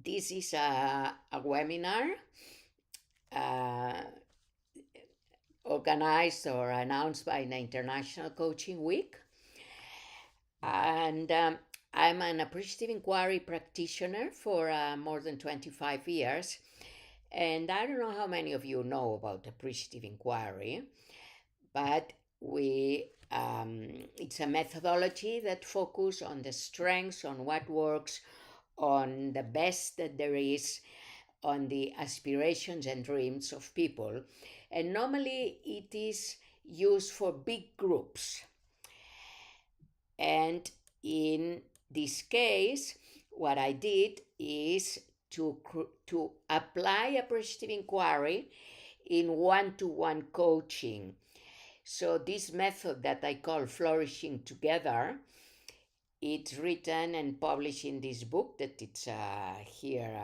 This is a webinar organized or announced by the International Coaching Week. And I'm an Appreciative Inquiry practitioner for more than 25 years. And I don't know how many of you know about Appreciative Inquiry, but it's a methodology that focuses on the strengths, on what works, on the best that there is, on the aspirations and dreams of people. And normally it is used for big groups. And in this case, what I did is to apply Appreciative Inquiry in one-to-one coaching. So this method that I call Flourishing Together, it's written and published in this book that it's here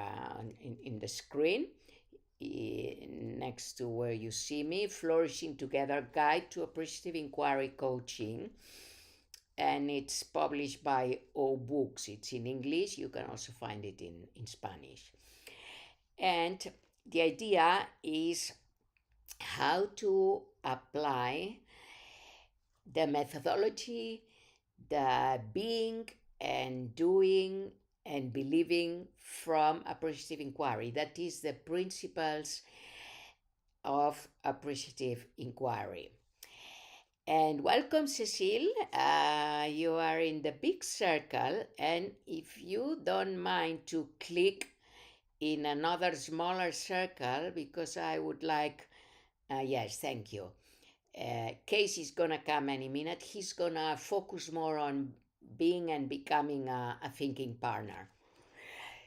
in the screen next to where you see me, Flourishing Together Guide to Appreciative Inquiry Coaching. And it's published by O Books. It's in English. You can also find it in Spanish. And the idea is how to apply the methodology, the being and doing and believing from Appreciative Inquiry. That is the principles of Appreciative Inquiry. And welcome, Cecile. You are in the big circle, and if you don't mind to click in another smaller circle, because I would like, yes, thank you. Cees is gonna come any minute. He's gonna focus more on being and becoming a thinking partner.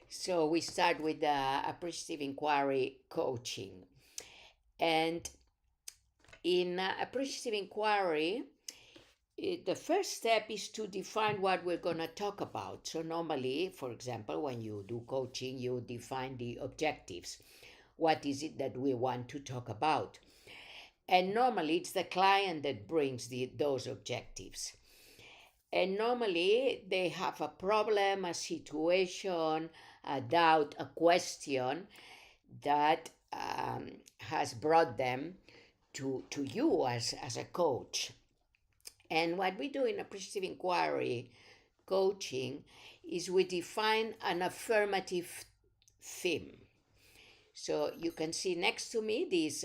So we start with the Appreciative Inquiry coaching. And in Appreciative Inquiry, the first step is to define what we're going to talk about. So normally, for example, when you do coaching, you define the objectives. What is it that we want to talk about? And normally it's the client that brings those objectives. And normally they have a problem, a situation, a doubt, a question that has brought them to you as a coach. And what we do in Appreciative Inquiry coaching is we define an affirmative theme. So you can see next to me these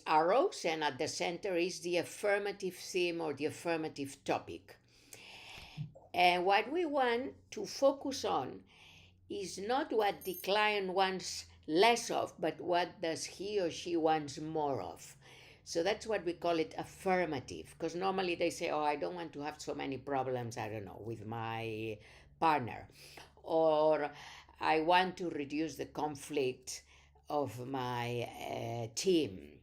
arrows, and at the center is the affirmative theme or the affirmative topic. And what we want to focus on is not what the client wants less of, but what does he or she wants more of. So that's what we call it affirmative, because normally they say, oh, I don't want to have so many problems, I don't know, with my partner, or I want to reduce the conflict of my team.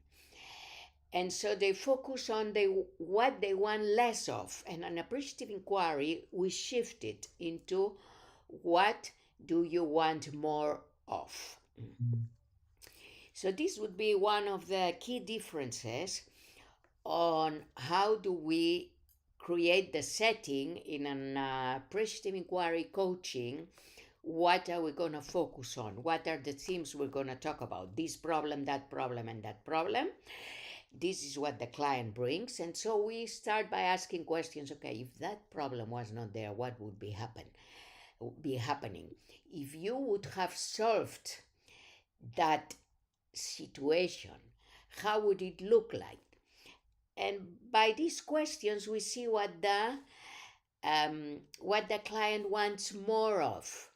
And so they focus on what they want less of. And an Appreciative Inquiry, we shift it into what do you want more of? So this would be one of the key differences on how do we create the setting in an Appreciative Inquiry coaching. What are we going to focus on? What are the themes we're going to talk about? This problem, that problem, and that problem. This is what the client brings. And so we start by asking questions. Okay, if that problem was not there, what would be happening? If you would have solved that situation, how would it look like? And by these questions, we see what the client wants more of.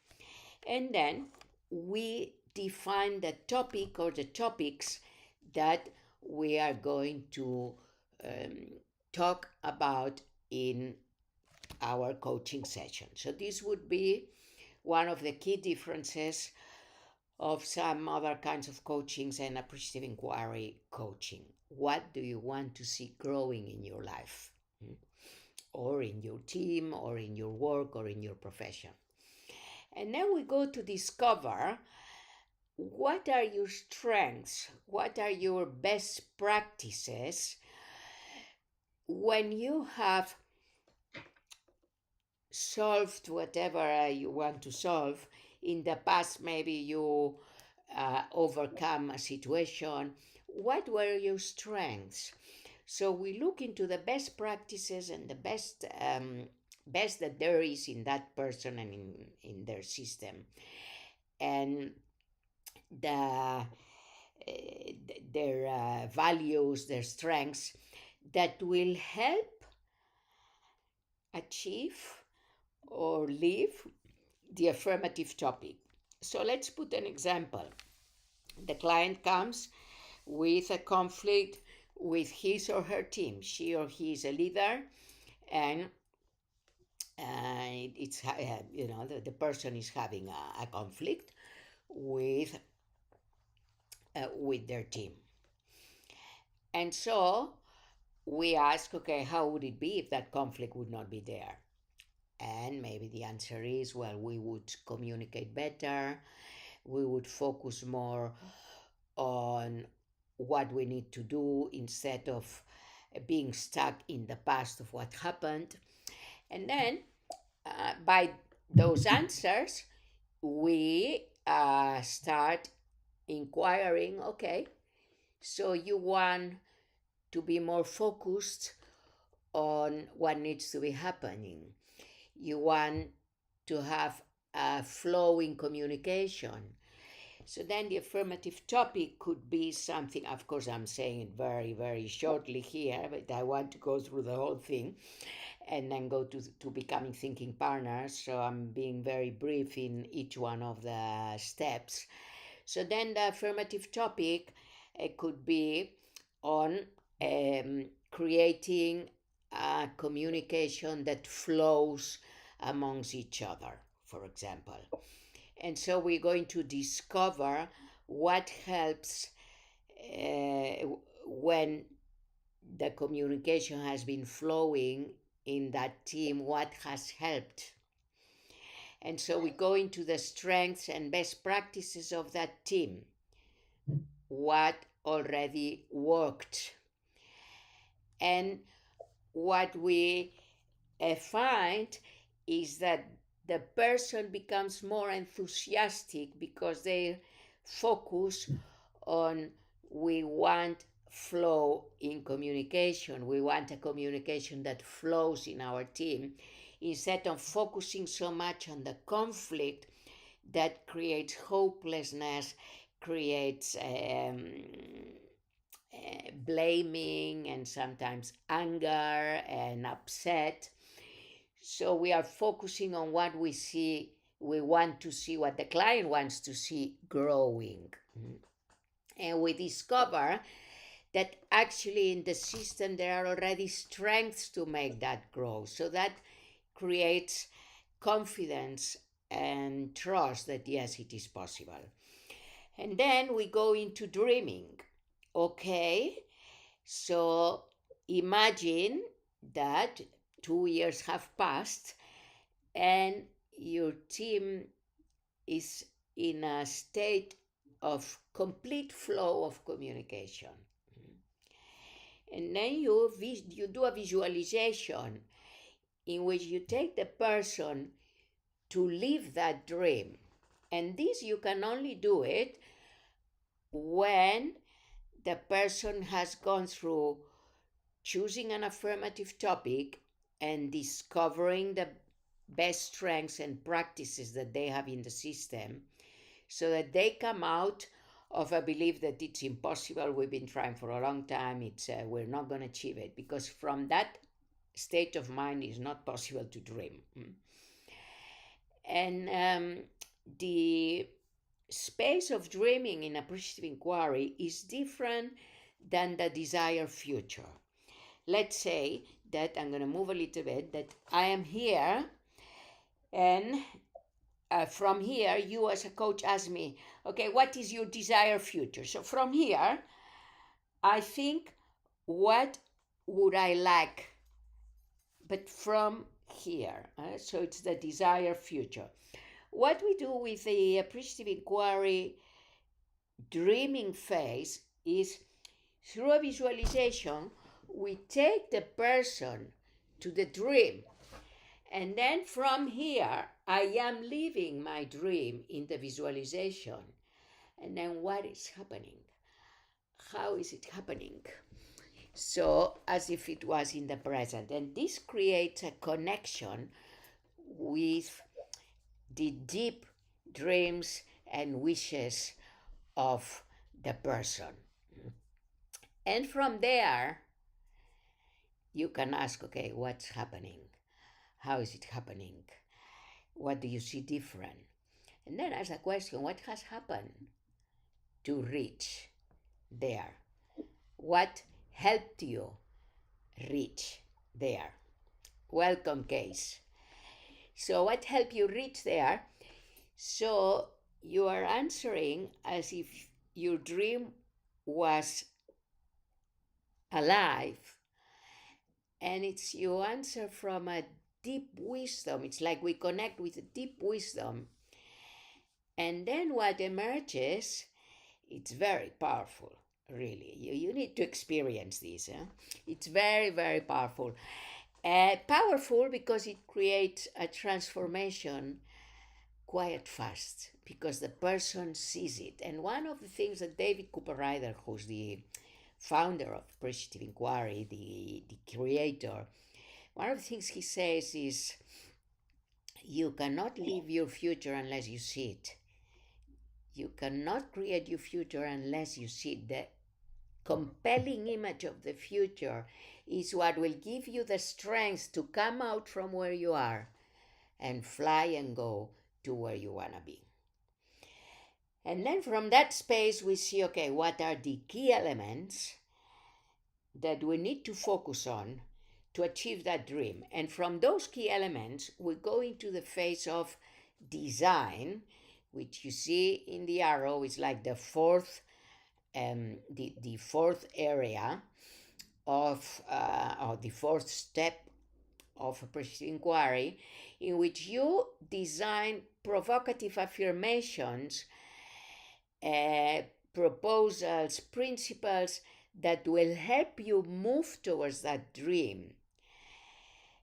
And then we define the topic or the topics that we are going to talk about in our coaching session. So this would be one of the key differences of some other kinds of coachings and Appreciative Inquiry coaching. What do you want to see growing in your life, or in your team, or in your work, or in your profession? And then we go to discover what are your strengths, what are your best practices when you have solved whatever you want to solve. In the past, maybe you overcome a situation. What were your strengths? So we look into the best practices and the best that there is in that person and in their system, and the their values, their strengths that will help achieve or live the affirmative topic. So let's put an example. The client comes with a conflict with his or her team. She or he is a leader, and it's the person is having a conflict with their team. And so we ask, okay, how would it be if that conflict would not be there? And maybe the answer is, well, we would communicate better, we would focus more on what we need to do instead of being stuck in the past of what happened. And then by those answers, we start inquiring, okay, so you want to be more focused on what needs to be happening. You want to have a flow in communication. So then the affirmative topic could be something, of course, I'm saying it very, very shortly here, but I want to go through the whole thing and then go to becoming thinking partners. So I'm being very brief in each one of the steps. So then the affirmative topic could be on creating a communication that flows amongst each other, for example. And so we're going to discover what helps when the communication has been flowing in that team, what has helped. And so we go into the strengths and best practices of that team, what already worked. And what we find is that the person becomes more enthusiastic because they focus on, we want flow in communication. We want a communication that flows in our team, instead of focusing so much on the conflict that creates hopelessness, creates blaming and sometimes anger and upset. So we are focusing on what we see, we want to see, what the client wants to see growing. And we discover that actually in the system there are already strengths to make that grow. So that creates confidence and trust that yes, it is possible. And then we go into dreaming. Okay, so imagine that 2 years have passed and your team is in a state of complete flow of communication. And then you do a visualization in which you take the person to live that dream. And this you can only do it when the person has gone through choosing an affirmative topic and discovering the best strengths and practices that they have in the system, so that they come out of a belief that it's impossible, we've been trying for a long time, we're not going to achieve it, because from that state of mind it's not possible to dream. And the space of dreaming in appreciative inquiry is different than the desired future. Let's say that I'm going to move a little bit, that I am here, and from here, you as a coach ask me, okay, what is your desired future? So from here, I think, what would I like? But from here, so it's the desired future. What we do with the appreciative inquiry dreaming phase is, through a visualization, we take the person to the dream, And then from here, I am living my dream in the visualization. And then what is happening? How is it happening? So, as if it was in the present. And this creates a connection with the deep dreams and wishes of the person. And from there, you can ask, okay, what's happening? How is it happening? What do you see different? And then ask a question, what has happened to reach there? What helped you reach there? Welcome, Cees. So what helped you reach there? So you are answering as if your dream was alive, and it's you answer from a deep wisdom. It's like we connect with a deep wisdom, and then what emerges, it's very powerful, really. You need to experience this. It's very, very powerful. Powerful because it creates a transformation quite fast, because the person sees it. And one of the things that David Cooper Ryder, who's the founder of Appreciative Inquiry, the creator, one of the things he says is, you cannot live your future unless you see it. You cannot create your future unless you see it. The compelling image of the future is what will give you the strength to come out from where you are and fly and go to where you want to be. And then from that space, we see, okay, what are the key elements that we need to focus on to achieve that dream? And from those key elements, we go into the phase of design, which you see in the arrow is like the fourth area of or the fourth step of Appreciative Inquiry, in which you design provocative affirmations, proposals, principles that will help you move towards that dream.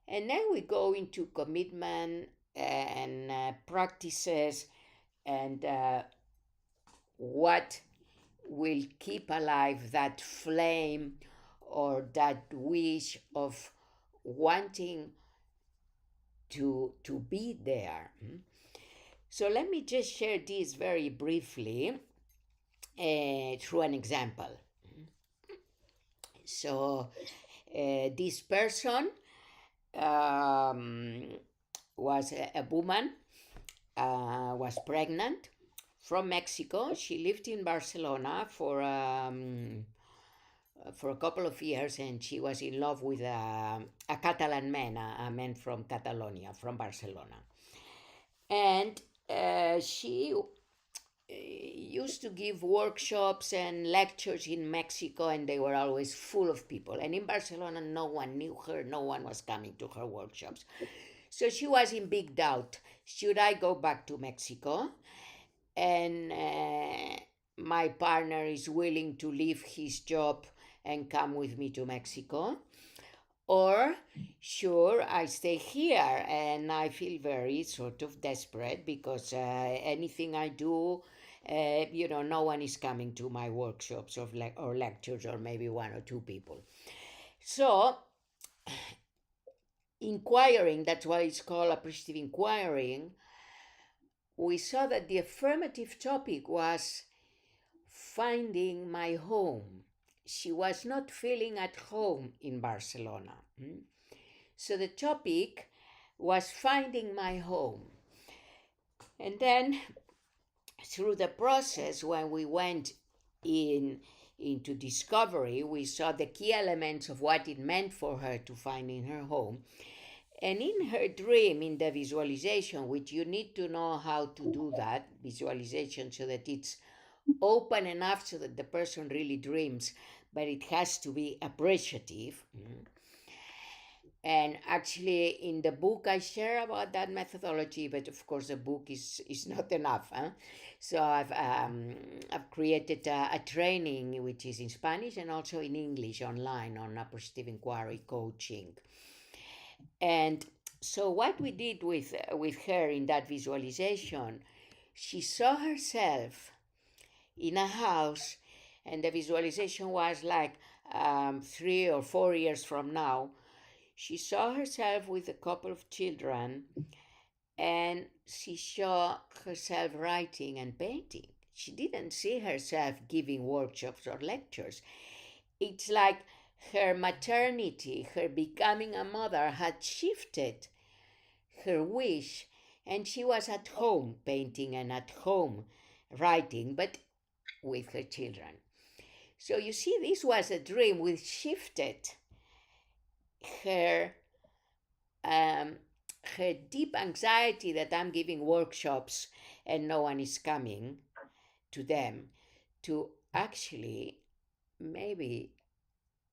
And then we go into commitment and practices and what will keep alive that flame or that wish of wanting to be there. So let me just share this very briefly through an example. So this person was a woman, was pregnant from Mexico. She lived in Barcelona for a couple of years, and she was in love with a Catalan man, a man from Catalonia, from Barcelona. And she used to give workshops and lectures in Mexico, and they were always full of people. And in Barcelona, no one knew her, no one was coming to her workshops. So she was in big doubt. Should I go back to Mexico? And my partner is willing to leave his job and come with me to Mexico? Or sure, I stay here and I feel very sort of desperate because anything I do, no one is coming to my workshops or lectures, or maybe one or two people. So inquiring, that's why it's called appreciative inquiring, we saw that the affirmative topic was finding my home. She was not feeling at home in Barcelona. So the topic was finding my home. And then through the process, when we went into discovery, we saw the key elements of what it meant for her to find in her home. And in her dream, in the visualization, which you need to know how to do that visualization so that it's open enough so that the person really dreams, but it has to be appreciative. And actually, in the book, I share about that methodology, but of course, the book is not enough. So I've created a training which is in Spanish and also in English online on appreciative inquiry coaching. And so what we did with her in that visualization, she saw herself in a house, and the visualization was like 3 or 4 years from now. She saw herself with a couple of children, and she saw herself writing and painting. She didn't see herself giving workshops or lectures. It's like her maternity, her becoming a mother, had shifted her wish, and she was at home painting and at home writing, but with her children. So you see, this was a dream which shifted her um, her deep anxiety that I'm giving workshops and no one is coming to them, to actually maybe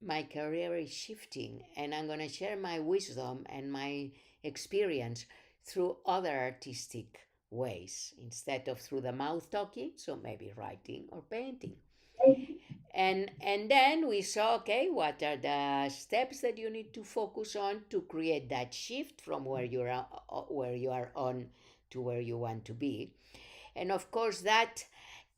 my career is shifting and I'm going to share my wisdom and my experience through other artistic ways instead of through the mouth talking, so maybe writing or painting. And then we saw, okay, what are the steps that you need to focus on to create that shift from where you are on to where you want to be. And of course, that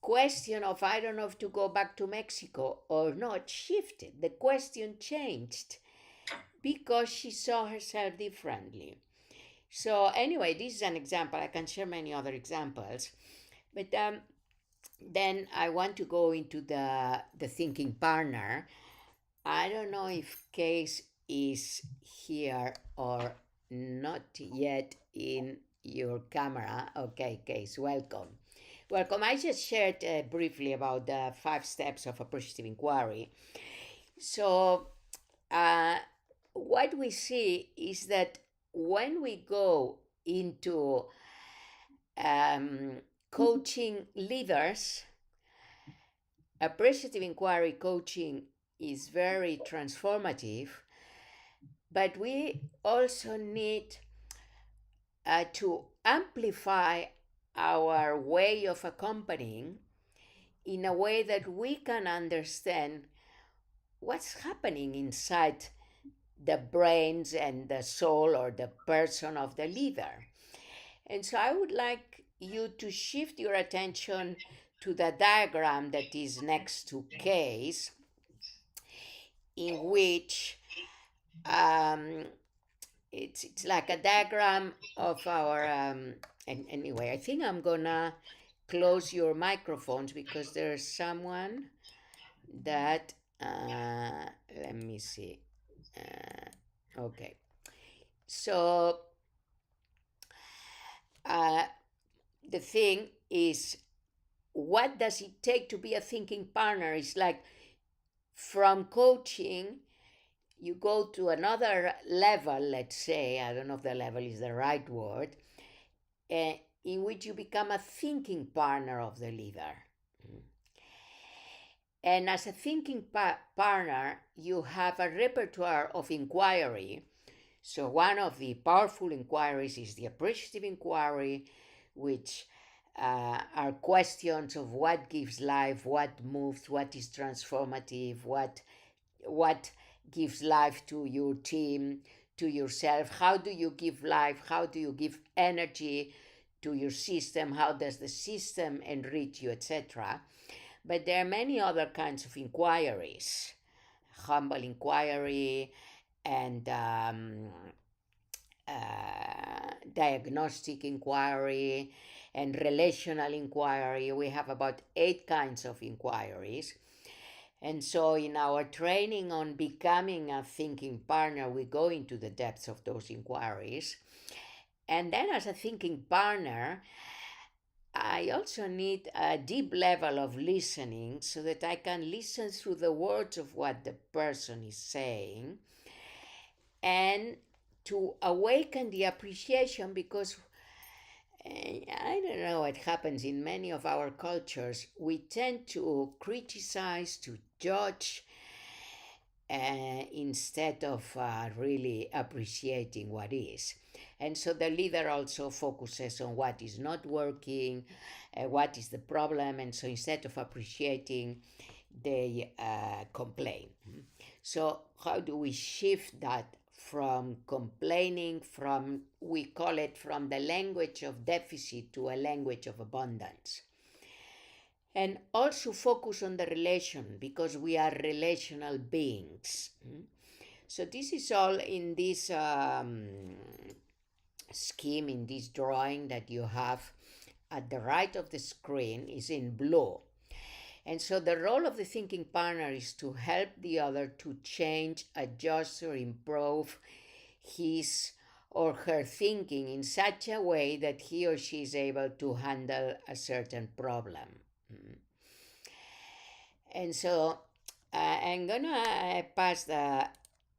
question of I don't know if to go back to Mexico or not shifted. The question changed because she saw herself differently. So anyway, this is an example. I can share many other examples, but then I want to go into the thinking partner. I don't know if Cees is here or not yet in your camera. Okay, Cees, welcome. Welcome. I just shared briefly about the 5 steps of appreciative inquiry. So what we see is that when we go into coaching leaders, appreciative inquiry coaching is very transformative, but we also need to amplify our way of accompanying in a way that we can understand what's happening inside the brains and the soul or the person of the leader. And so I would like you to shift your attention to the diagram that is next to Cees, in which it's like a diagram of our and anyway, I think I'm gonna close your microphones because there's someone that let me see. Okay, so the thing is, what does it take to be a thinking partner? It's like from coaching, you go to another level, let's say, I don't know if the level is the right word, in which you become a thinking partner of the leader. And as a thinking partner, you have a repertoire of inquiry. So one of the powerful inquiries is the appreciative inquiry, which are questions of what gives life, what moves, what is transformative, what gives life to your team, to yourself. How do you give life? How do you give energy to your system? How does the system enrich you, etc.? But there are many other kinds of inquiries: humble inquiry and diagnostic inquiry and relational inquiry. We have about 8 kinds of inquiries. And so in our training on becoming a thinking partner, we go into the depths of those inquiries. And then as a thinking partner, I also need a deep level of listening so that I can listen through the words of what the person is saying and to awaken the appreciation, because I don't know what happens in many of our cultures. We tend to criticize, to judge, instead of really appreciating what is. And so the leader also focuses on what is not working, what is the problem, and so instead of appreciating, they complain. So how do we shift that from complaining, from, we call it, from the language of deficit to a language of abundance. And also focus on the relation, because we are relational beings. So this is all in this scheme, in this drawing that you have at the right of the screen is in blue. And so the role of the thinking partner is to help the other to change, adjust, or improve his or her thinking in such a way that he or she is able to handle a certain problem. And so I'm gonna pass the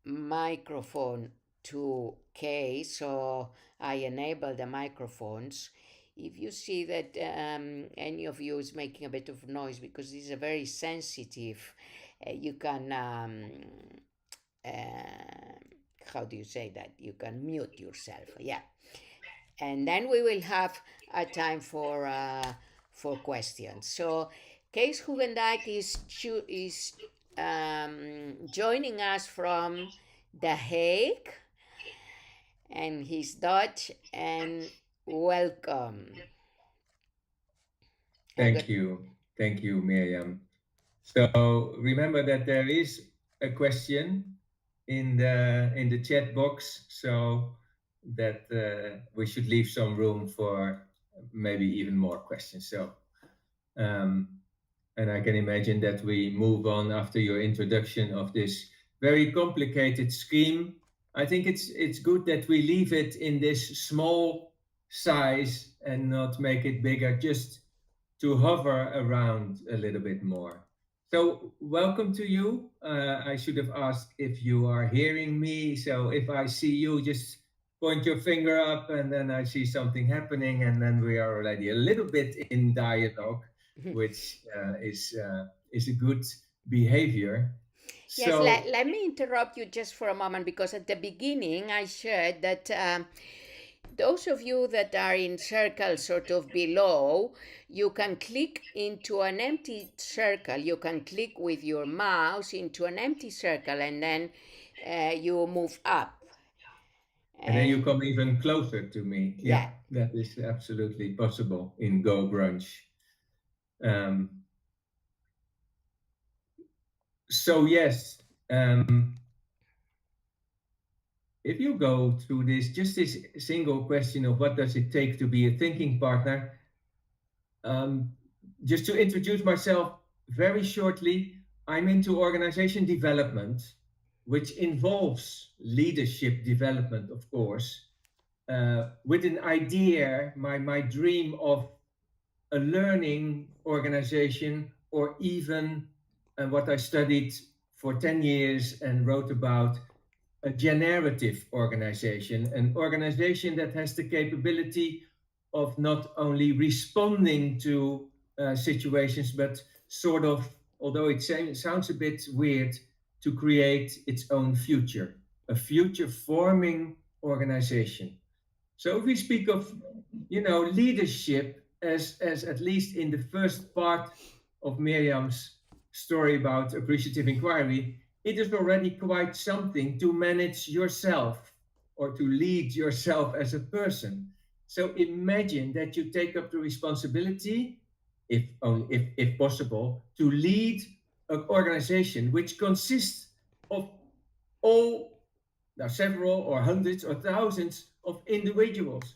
microphone to Kay, so I enable the microphones. If you see that any of you is making a bit of noise, because this is a very sensitive, you can, how do you say that? You can mute yourself, yeah. And then we will have a time for questions. So Kees Hoogendijk is joining us from The Hague, and he's Dutch, and welcome. Thank you, Miriam. So remember that there is a question in the chat box, so that we should leave some room for maybe even more questions. So, and I can imagine that we move on after your introduction of this very complicated scheme. I think it's good that we leave it in this small size and not make it bigger, just to hover around a little bit more. So, welcome to you. I should have asked if you are hearing me. So, if I see you, just point your finger up, and then I see something happening, and then we are already a little bit in dialogue, which is a good behavior. Yes, So, let me interrupt you just for a moment, because at the beginning I shared that those of you that are in circle sort of below, you can click into an empty circle. You can click with your mouse into an empty circle, and then you move up. and then you come even closer to me. Yeah. That is absolutely possible in Go Brunch. So yes, if you go through this single question of what does it take to be a thinking partner, just to introduce myself very shortly, I'm into organization development, which involves leadership development, of course, with an idea, my dream of a learning organization, or even what I studied for 10 years and wrote about, a generative organization, an organization that has the capability of not only responding to situations, but sort of, although it sounds a bit weird, to create its own future, a future forming organization. So if we speak of, leadership as at least in the first part of Miriam's story about appreciative inquiry, it is already quite something to manage yourself or to lead yourself as a person. So imagine that you take up the responsibility, if possible, to lead an organization which consists of all, now several or hundreds or thousands of individuals.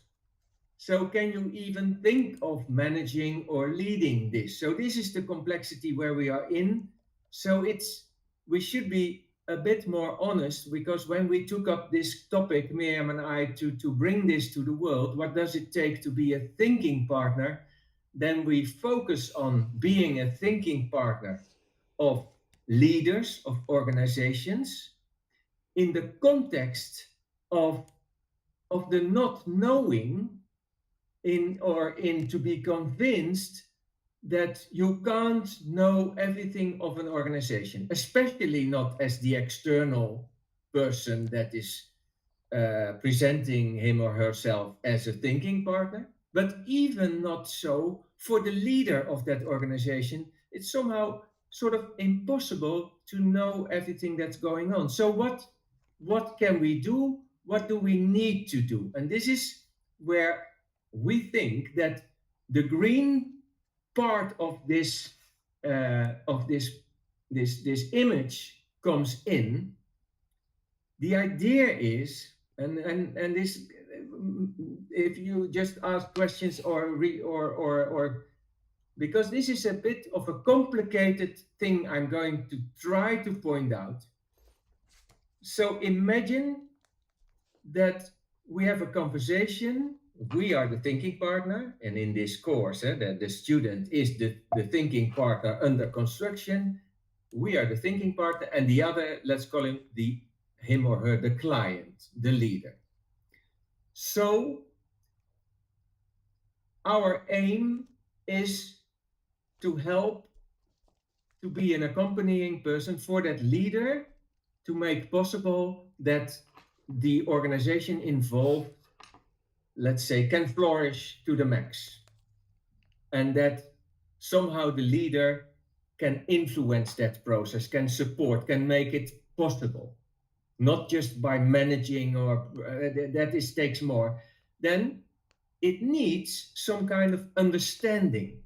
So can you even think of managing or leading this? So this is the complexity where we are in. So we should be a bit more honest, because when we took up this topic, Miriam and I, to bring this to the world, what does it take to be a thinking partner? Then we focus on being a thinking partner of leaders, of organizations, in the context of the not knowing, in to be convinced that you can't know everything of an organization, especially not as the external person that is presenting him or herself as a thinking partner, but even not so for the leader of that organization. It's somehow sort of impossible to know everything that's going on. So what can we do? What do we need to do? And this is where we think that the green part of this image comes in. The idea is, and this, if you just ask questions or because this is a bit of a complicated thing I'm going to try to point out. So imagine that we have a conversation. We are the thinking partner, and in this course, the student is the thinking partner under construction. We are the thinking partner, and the other, let's call him or her, the client, the leader. So our aim is to help to be an accompanying person for that leader to make possible that the organization involved, let's say, can flourish to the max. And that somehow the leader can influence that process, can support, can make it possible. Not just by managing or that takes more. Then it needs some kind of understanding.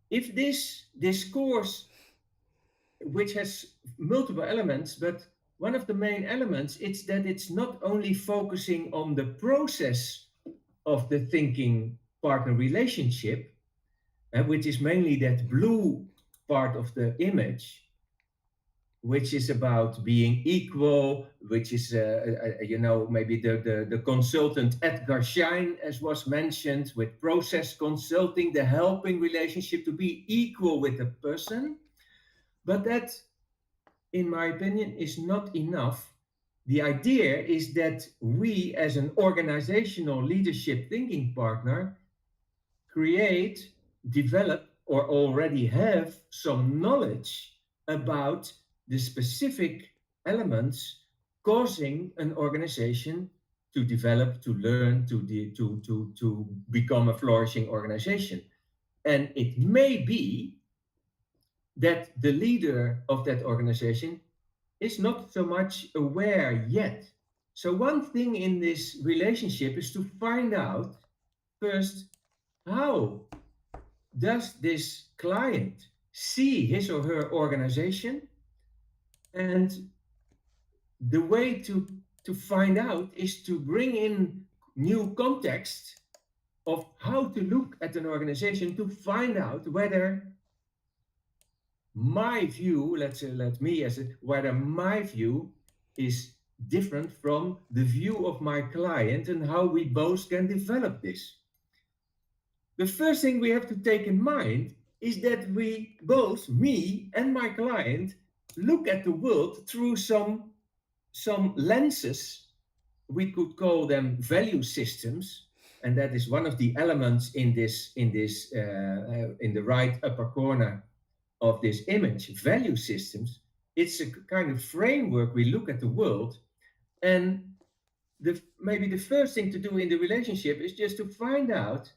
If this course, which has multiple elements, but one of the main elements is that it's not only focusing on the process of the thinking partner relationship, which is mainly that blue part of the image, which is about being equal, which is, maybe the consultant Edgar Schein, as was mentioned, with process consulting, the helping relationship to be equal with the person. But that, in my opinion, is not enough. The idea is that we, as an organizational leadership thinking partner, create, develop, or already have some knowledge about the specific elements causing an organization to develop, to learn, to become a flourishing organization. And it may be that the leader of that organization is not so much aware yet. So one thing in this relationship is to find out first, how does this client see his or her organization? And the way to find out is to bring in new context of how to look at an organization to find out whether my view, whether my view is different from the view of my client and how we both can develop this. The first thing we have to take in mind is that we both, me and my client, look at the world through some lenses. We could call them value systems, and that is one of the elements in the right upper corner of this image. Value systems. It's a kind of framework we look at the world, and maybe the first thing to do in the relationship is just to find out,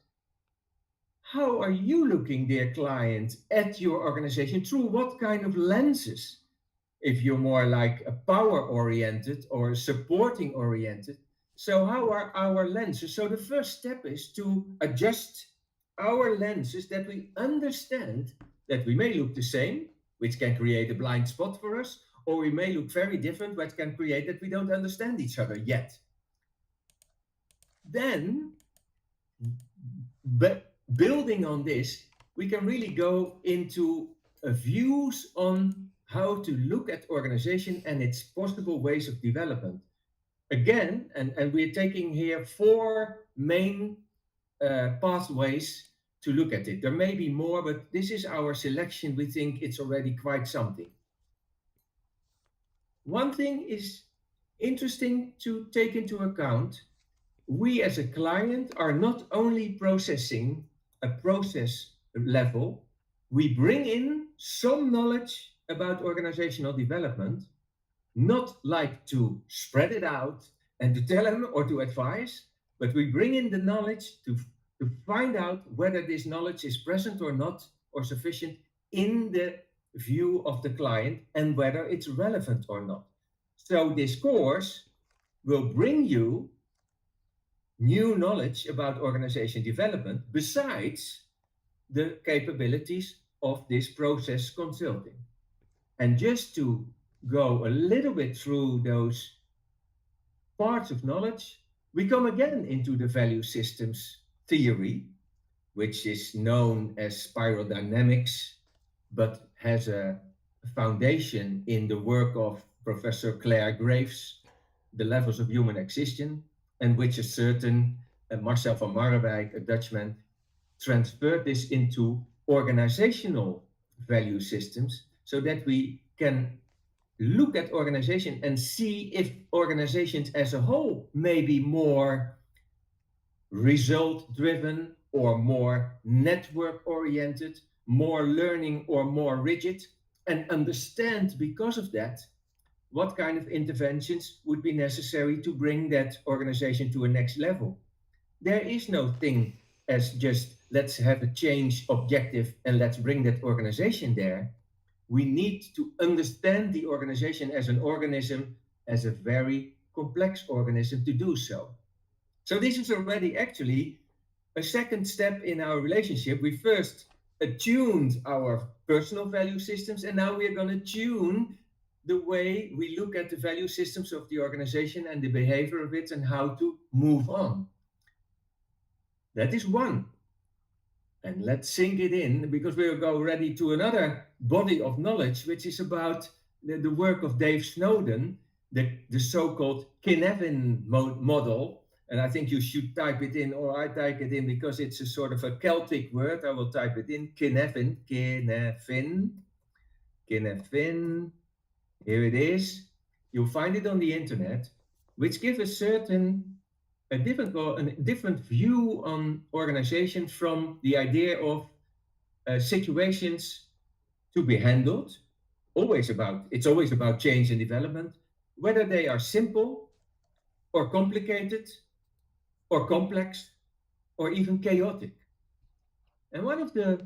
how are you looking, dear client, at your organization? Through what kind of lenses? If you're more like a power-oriented or supporting-oriented. So how are our lenses? So the first step is to adjust our lenses, that we understand that we may look the same, which can create a blind spot for us, or we may look very different, which can create that we don't understand each other yet. Then, building on this, we can really go into views on how to look at organization and its possible ways of development. Again, and we're taking here 4 main pathways to look at it. There may be more, but this is our selection. We think it's already quite something. One thing is interesting to take into account. We as a client are not only processing a process level, we bring in some knowledge about organizational development, not like to spread it out and to tell them or to advise, but we bring in the knowledge to find out whether this knowledge is present or not, or sufficient in the view of the client, and whether it's relevant or not. So this course will bring you new knowledge about organization development besides the capabilities of this process consulting. And just to go a little bit through those parts of knowledge, we come again into the value systems theory, which is known as spiral dynamics, but has a foundation in the work of Professor Claire Graves, The Levels of Human Existence, and which a certain Marcel van Marwijk, a Dutchman, transferred this into organizational value systems so that we can look at organization and see if organizations as a whole may be more result driven or more network oriented, more learning or more rigid, and understand because of that what kind of interventions would be necessary to bring that organization to a next level. There is no thing as just let's have a change objective and let's bring that organization there. We need to understand the organization as an organism, as a very complex organism to do so. So this is already actually a second step in our relationship. We first attuned our personal value systems, and now we are going to tune the way we look at the value systems of the organization and the behavior of it and how to move on. That is one. And let's sink it in because we'll go ready to another body of knowledge, which is about the work of Dave Snowden, the so-called Cynefin model. And I think you should type it in, or I type it in because it's a sort of a Celtic word. I will type it in, Cynefin, Cynefin, Cynefin. Here it is. You'll find it on the internet, which gives a different view on organization from the idea of situations to be handled. It's always about change and development, whether they are simple or complicated or complex or even chaotic. And one of the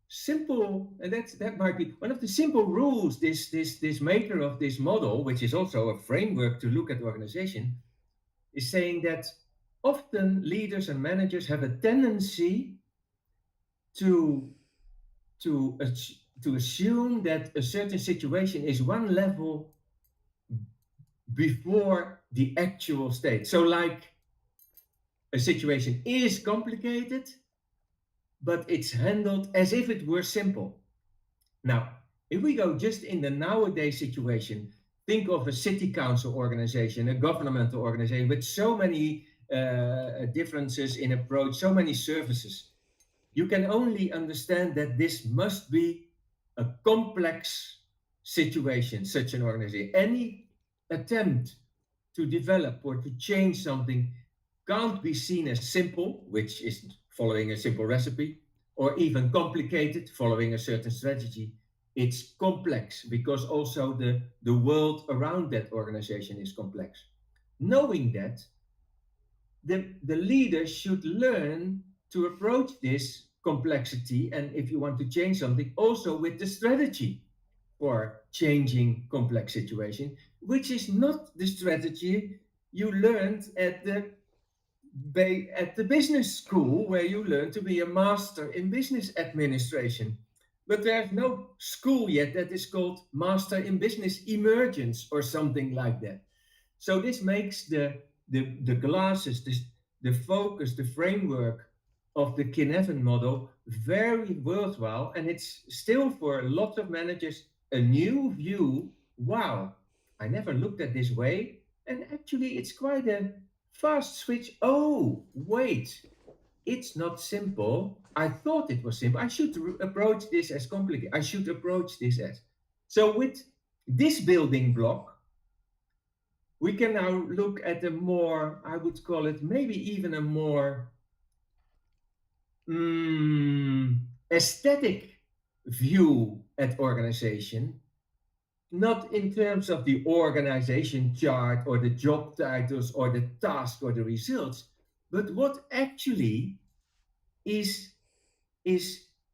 simple, and that might be one of the simple rules, this maker of this model, which is also a framework to look at organization, is saying that often leaders and managers have a tendency to assume that a certain situation is one level before the actual state. So like a situation is complicated, but it's handled as if it were simple. Now, if we go just in the nowadays situation, think of a city council organization, a governmental organization with so many differences in approach, so many services. You can only understand that this must be a complex situation, such an organization. Any attempt to develop or to change something can't be seen as simple, which is following a simple recipe, or even complicated, following a certain strategy. It's complex because also the world around that organization is complex. Knowing that, the leader should learn to approach this complexity, and if you want to change something, also with the strategy for changing complex situation, which is not the strategy you learned at the business school where you learn to be a master in business administration. But there's no school yet that is called Master in Business Emergence or something like that. So this makes the glasses, the focus, the framework of the Cynefin model very worthwhile. And it's still for lots of managers a new view. Wow, I never looked at this way. And actually, it's quite a fast switch. Oh, wait, it's not simple. I thought it was simple. I should approach this as complicated. I should approach this as. So with this building block, we can now look at a more, I would call it maybe even a more aesthetic view at organization, not in terms of the organization chart or the job titles or the task or the results, but what actually is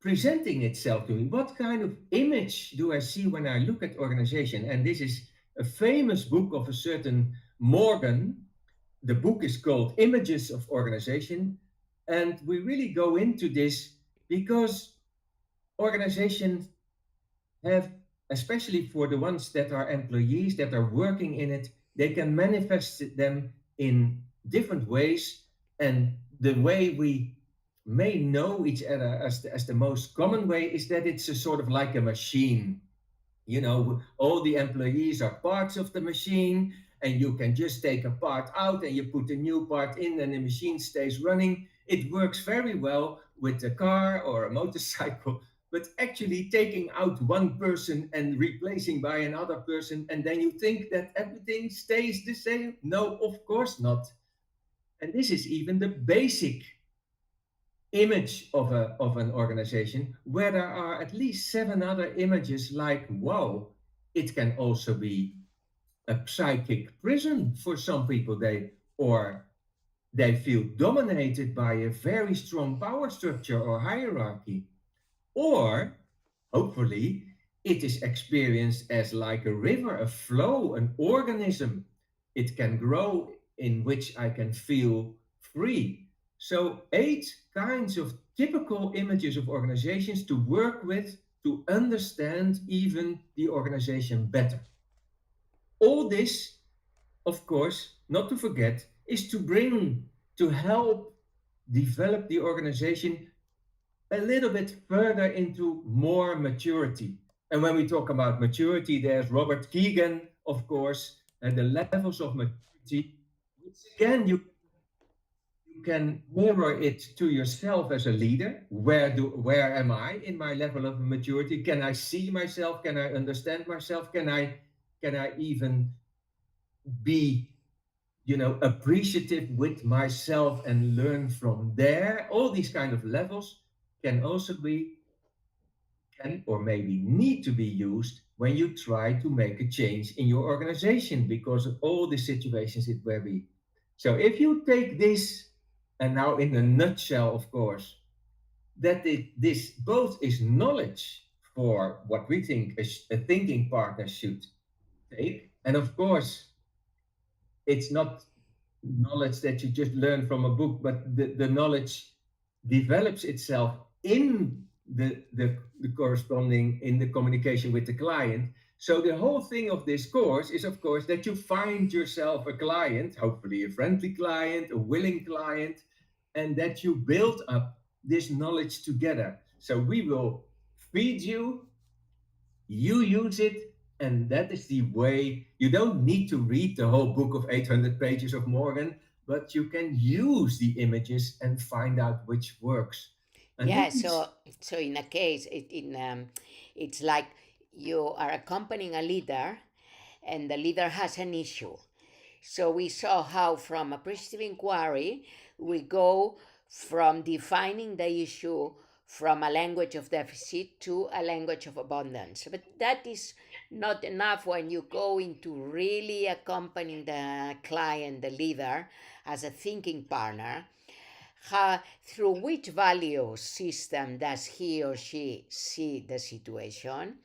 presenting itself to me. What kind of image do I see when I look at organization? And this is a famous book of a certain Morgan. The book is called Images of Organization. And we really go into this because organizations have, especially for the ones that are employees that are working in it, they can manifest them in different ways. And the way we may know each other as the most common way is that it's a sort of like a machine. You know, all the employees are parts of the machine, and you can just take a part out and you put a new part in, and the machine stays running. It works very well with a car or a motorcycle, but actually taking out one person and replacing by another person, and then you think that everything stays the same? No, of course not. And this is even the basic image of an organization, where there are at least seven other images like, wow, it can also be a psychic prison for some people. They feel dominated by a very strong power structure or hierarchy. Or hopefully it is experienced as like a river, a flow, an organism. It can grow, in which I can feel free. So, eight kinds of typical images of organizations to work with to understand even the organization better. All this, of course, not to forget, is to help develop the organization a little bit further into more maturity. And when we talk about maturity, there's Robert Keegan, of course, and the levels of maturity, which again, you can mirror it to yourself as a leader. Where am I in my level of maturity? Can I see myself? Can I understand myself? Can I even be, appreciative with myself and learn from there? All these kind of levels can also be, can or maybe need to be used when you try to make a change in your organization because of all the situations it will be. So if you take this, and now in a nutshell, of course, this both is knowledge for what we think a thinking partner should take, and of course, it's not knowledge that you just learn from a book, but the knowledge develops itself in the corresponding, in the communication with the client. So the whole thing of this course is, of course, that you find yourself a client, hopefully a friendly client, a willing client, and that you build up this knowledge together. So we will feed you, you use it, and that is the way. You don't need to read the whole book of 800 pages of Morgan, but you can use the images and find out which works. And Yeah, this is, so in a case, it's like you are accompanying a leader, and the leader has an issue. So we saw how from appreciative inquiry we go from defining the issue from a language of deficit to a language of abundance. But that is not enough when you go into really accompanying the client, the leader, as a thinking partner. Through which value system does he or she see the situation?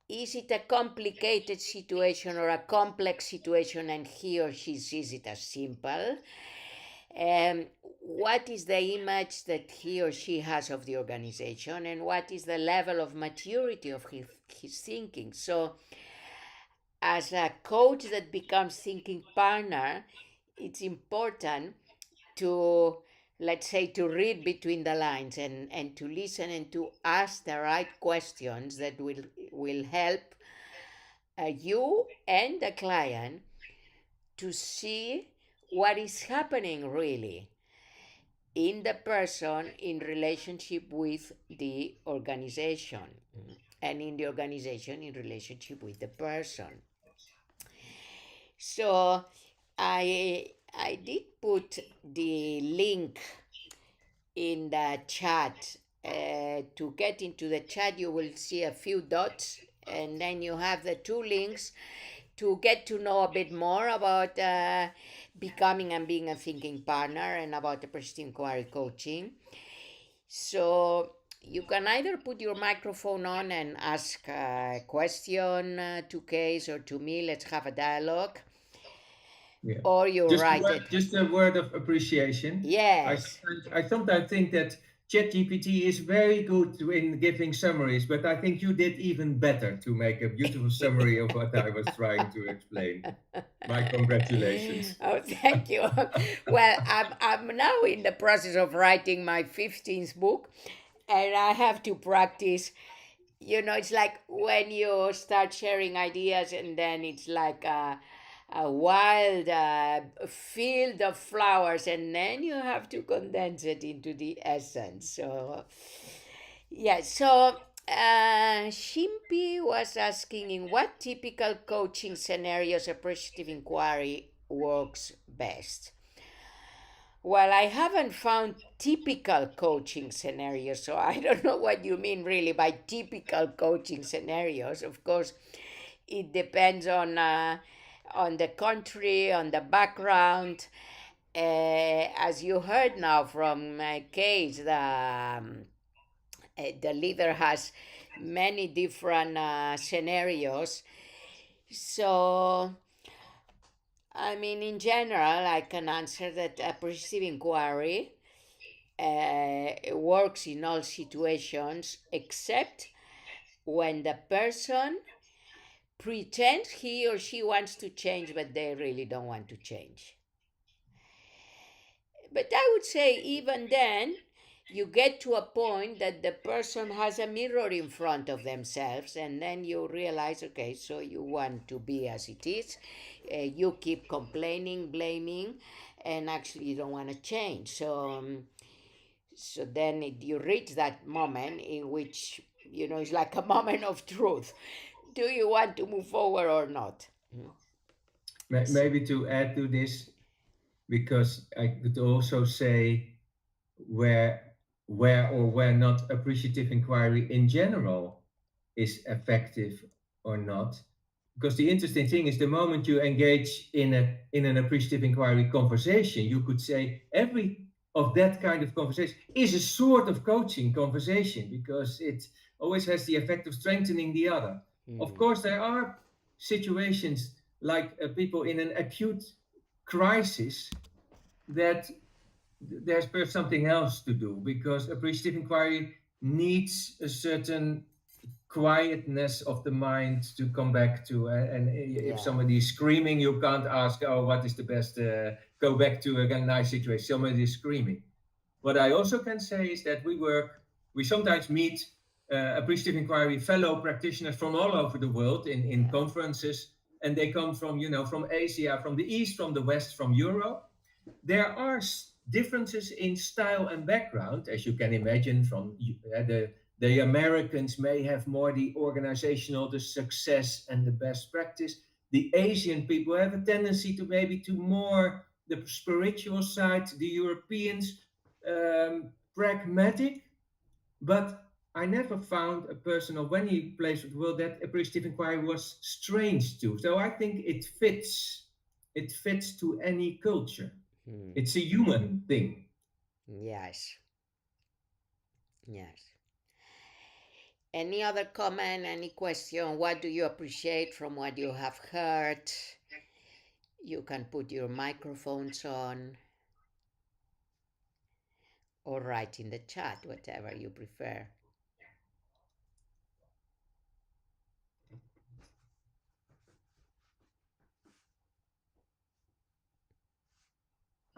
Is it a complicated situation or a complex situation, and he or she sees it as simple? What is the image that he or she has of the organization, and what is the level of maturity of his thinking? So, as a coach that becomes thinking partner, it's important to, let's say, to read between the lines, and to listen and to ask the right questions that will help you and the client to see what is happening really in the person in relationship with the organization, and in the organization in relationship with the person. So I did put the link in the chat. To get into the chat, you will see a few dots, and then you have the two links to get to know a bit more about becoming and being a thinking partner, and about the Appreciative Inquiry Coaching. So you can either put your microphone on and ask a question to Cees or to me. Let's have a dialogue. Yeah. Or you write it. Just a word of appreciation. Yes. I sometimes think that ChatGPT is very good in giving summaries, but I think you did even better to make a beautiful summary of what I was trying to explain. My congratulations. Oh, thank you. Well, I'm now in the process of writing my 15th book, and I have to practice. It's like when you start sharing ideas, and then it's like a wild field of flowers, and then you have to condense it into the essence. So, yeah, so Shimpi was asking in what typical coaching scenarios appreciative inquiry works best. Well, I haven't found typical coaching scenarios, so I don't know what you mean really by typical coaching scenarios. Of course, it depends on the country, on the background. As you heard now from Cees, the leader has many different scenarios. So, I mean, in general, I can answer that appreciative inquiry works in all situations except when the person pretends he or she wants to change, but they really don't want to change. But I would say, even then, you get to a point that the person has a mirror in front of themselves, and then you realize, okay, so you want to be as it is. You keep complaining, blaming, and actually you don't want to change. So then you reach that moment in which, it's like a moment of truth. Do you want to move forward or not? Maybe to add to this, because I could also say where or where not appreciative inquiry in general is effective or not. Because the interesting thing is the moment you engage in an appreciative inquiry conversation, you could say every of that kind of conversation is a sort of coaching conversation because it always has the effect of strengthening the other. Of course, there are situations like people in an acute crisis that there's perhaps something else to do because appreciative inquiry needs a certain quietness of the mind to come back to. And if Yeah. somebody is screaming, you can't ask, oh, what is the best, go back to a nice situation. Somebody is screaming. What I also can say is that we sometimes meet appreciative inquiry fellow practitioners from all over the world in conferences, and they come from, from Asia, from the East, from the West, from Europe. There are differences in style and background, as you can imagine. From the Americans may have more the organizational, the success, and the best practice. The Asian people have a tendency to maybe to more the spiritual side. The Europeans pragmatic, but I never found a person of any place of the world that appreciative inquiry was strange to. So I think it fits. It fits to any culture. It's a human thing. Yes. Yes. Any other comment, any question? What do you appreciate from what you have heard? You can put your microphones on or write in the chat, whatever you prefer.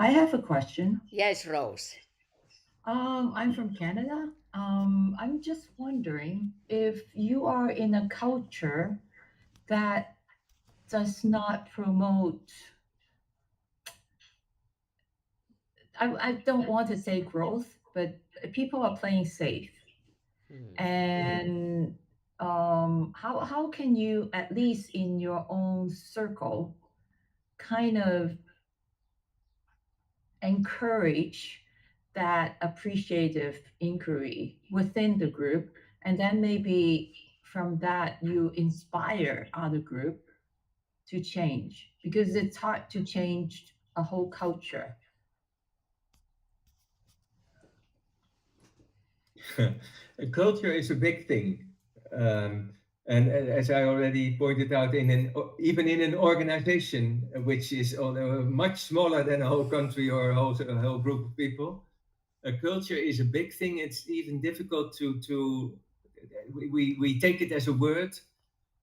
I have a question. Yes, Rose. I'm from Canada. I'm just wondering if you are in a culture that does not promote, I don't want to say growth, but people are playing safe. And how can you, at least in your own circle, kind of encourage that appreciative inquiry within the group, and then maybe from that you inspire other group to change, because it's hard to change a whole culture. A culture is a big thing. Um, and as I already pointed out, even in an organization which is much smaller than a whole country or a whole group of people, a culture is a big thing. It's even difficult to we take it as a word,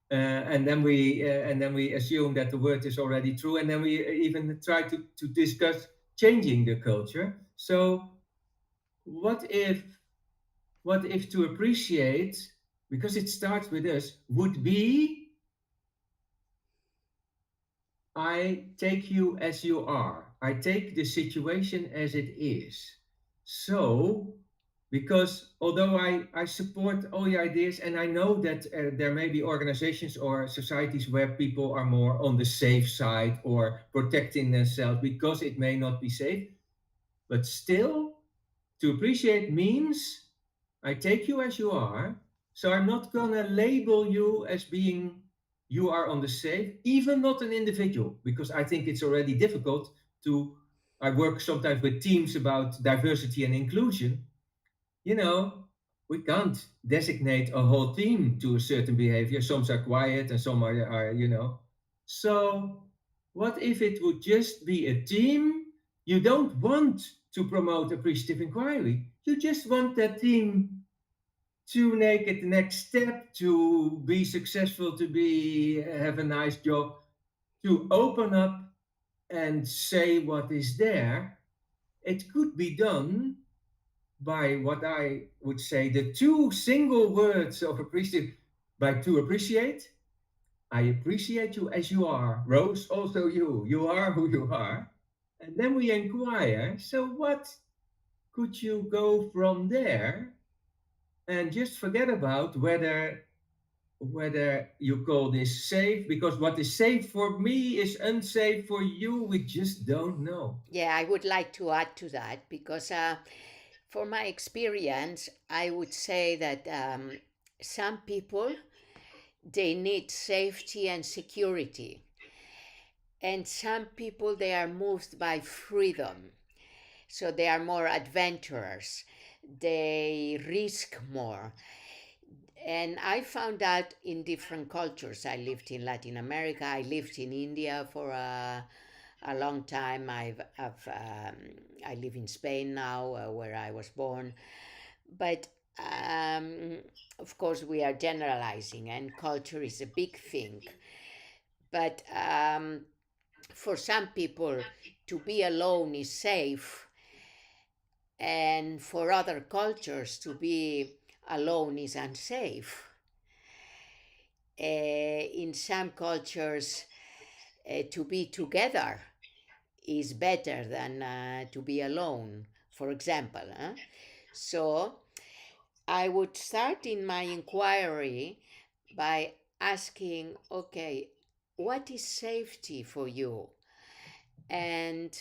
and then we assume that the word is already true, and then we even try to discuss changing the culture. So what if to appreciate, because it starts with us, would be I take you as you are. I take the situation as it is. So, because although I support all the ideas, and I know that there may be organizations or societies where people are more on the safe side or protecting themselves because it may not be safe, but still, to appreciate means I take you as you are. So I'm not gonna label you as being you are on the safe, even not an individual, because I think it's already difficult to. I work sometimes with teams about diversity and inclusion. You know, we can't designate a whole team to a certain behavior. Some are quiet and some are. So, what if it would just be a team? You don't want to promote appreciative inquiry. You just want that team to make it the next step, to be successful, to be have a nice job, to open up and say what is there. It could be done by what I would say the two single words of appreciate, by to appreciate. I appreciate you as you are. Rose, also you. You are who you are. And then we inquire, so what could you go from there? And just forget about whether you call this safe, because what is safe for me is unsafe for you. We just don't know. Yeah, I would like to add to that because, for my experience, I would say that some people they need safety and security, and some people they are moved by freedom, so they are more adventurers. They risk more, and I found out in different cultures. I lived in Latin America. I lived in India for a long time. I live in Spain now, where I was born. But um, of course, we are generalizing, and culture is a big thing. But for some people, to be alone is safe, and for other cultures, to be alone is unsafe. In some cultures, to be together is better than to be alone, for example. So I would start in my inquiry by asking, okay, what is safety for you? And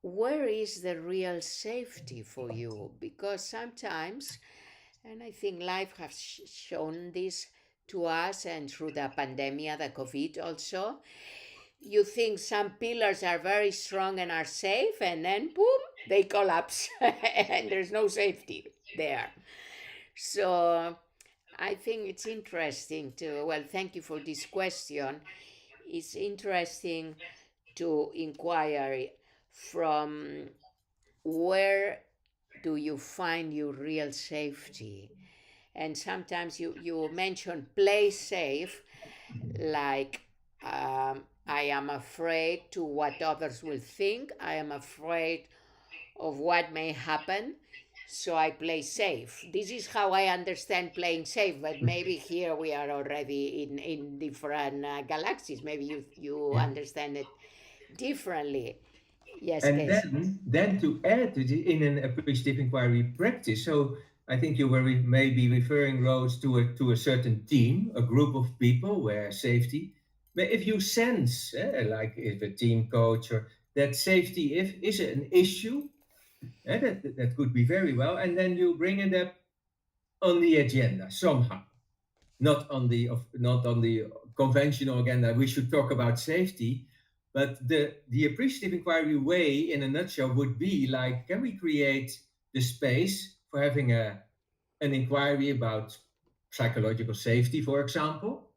where is the real safety for you? Because sometimes, and I think life has shown this to us, and through the pandemic, the COVID also, you think some pillars are very strong and are safe, and then boom, they collapse and there's no safety there. So I think it's interesting to, well, thank you for this question. It's interesting to inquire from where do you find your real safety. And sometimes you mention play safe, like I am afraid to what others will think. I am afraid of what may happen. So I play safe. This is how I understand playing safe, but maybe here we are already in different galaxies. Maybe you Yeah. understand it differently. Yes, And Case. then to add to in an appreciative inquiry practice. So I think you were maybe referring, Rose, to a certain team, a group of people where safety. But if you sense, like if a team coach or that safety if is an issue, that could be very well, and then you bring it up on the agenda somehow, not on the conventional agenda. We should talk about safety, but the appreciative inquiry way, in a nutshell, would be like, can we create the space for having an inquiry about psychological safety, for example.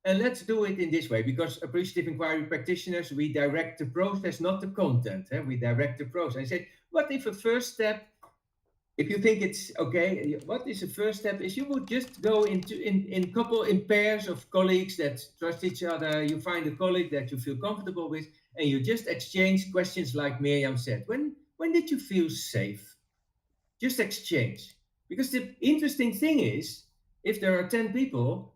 And let's do it in this way, because appreciative inquiry practitioners, we direct the process, not the content. We direct the process. And say, what if a first step, if you think it's okay, what is the first step is you would just go in pairs of colleagues that trust each other. You find a colleague that you feel comfortable with, and you just exchange questions like Miriam said. When did you feel safe? Just exchange. Because the interesting thing is, if there are 10 people,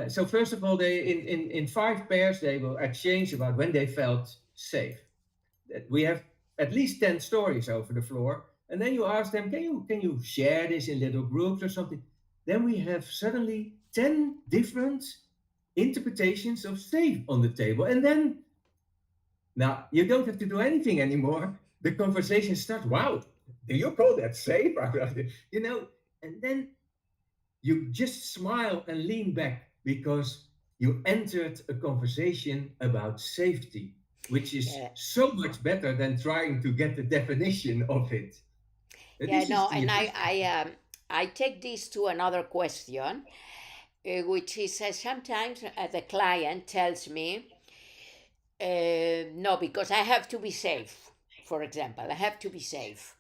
so first of all, they in 5 pairs, they will exchange about when they felt safe. We have at least 10 stories over the floor. And then you ask them, can you share this in little groups or something? Then we have suddenly 10 different interpretations of safe on the table. And then, now, you don't have to do anything anymore. The conversation starts. Wow, do you call that safe? You know, and then you just smile and lean back because you entered a conversation about safety, which is so much better than trying to get the definition of it. Yeah, no, and I take this to another question, which is sometimes the client tells me, no, because I have to be safe, for example, I have to be safe.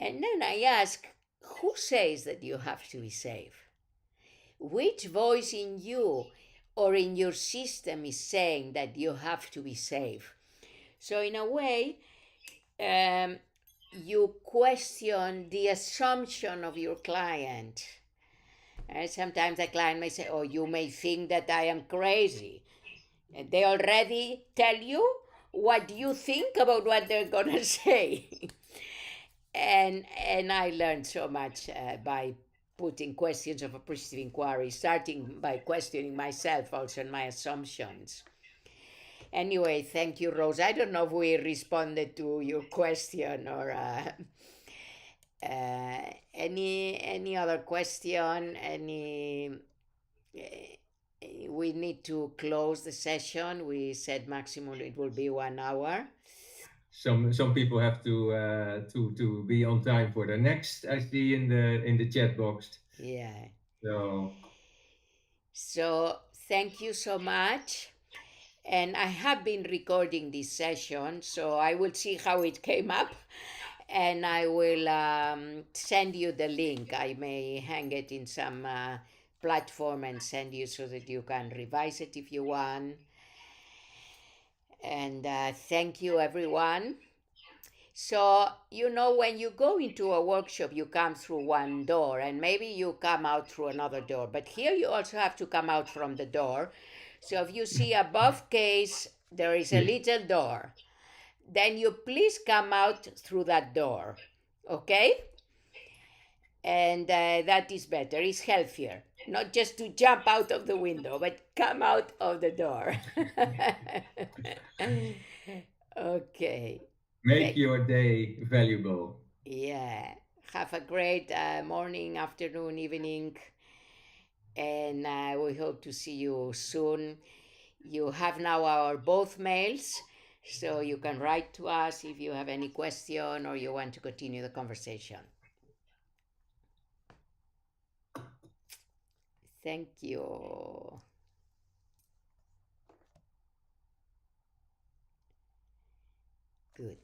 And then I ask, who says that you have to be safe? Which voice in you or in your system is saying that you have to be safe? So, in a way, you question the assumption of your client. Sometimes the client may say, oh, you may think that I am crazy. And they already tell you what you think about what they're going to say. and I learned so much by putting questions of appreciative inquiry, starting by questioning myself also and my assumptions. Anyway, thank you, Rose. I don't know if we responded to your question or any other question. We need to close the session. We said maximum it will be 1 hour. Some people have to be on time for the next. I see in the chat box. Yeah. So thank you so much. And I have been recording this session, so I will see how it came up. And I will send you the link. I may hang it in some platform and send you so that you can revise it if you want. And thank you, everyone. So, when you go into a workshop, you come through one door and maybe you come out through another door. But here you also have to come out from the door. So if you see above case, there is a little door. Then you please come out through that door. Okay? And that is better. It's healthier. Not just to jump out of the window, but come out of the door. Okay. Make your day valuable. Yeah. Have a great morning, afternoon, evening. And we hope to see you soon. You have now our both mails, so you can write to us if you have any question or you want to continue the conversation. Thank you. Good.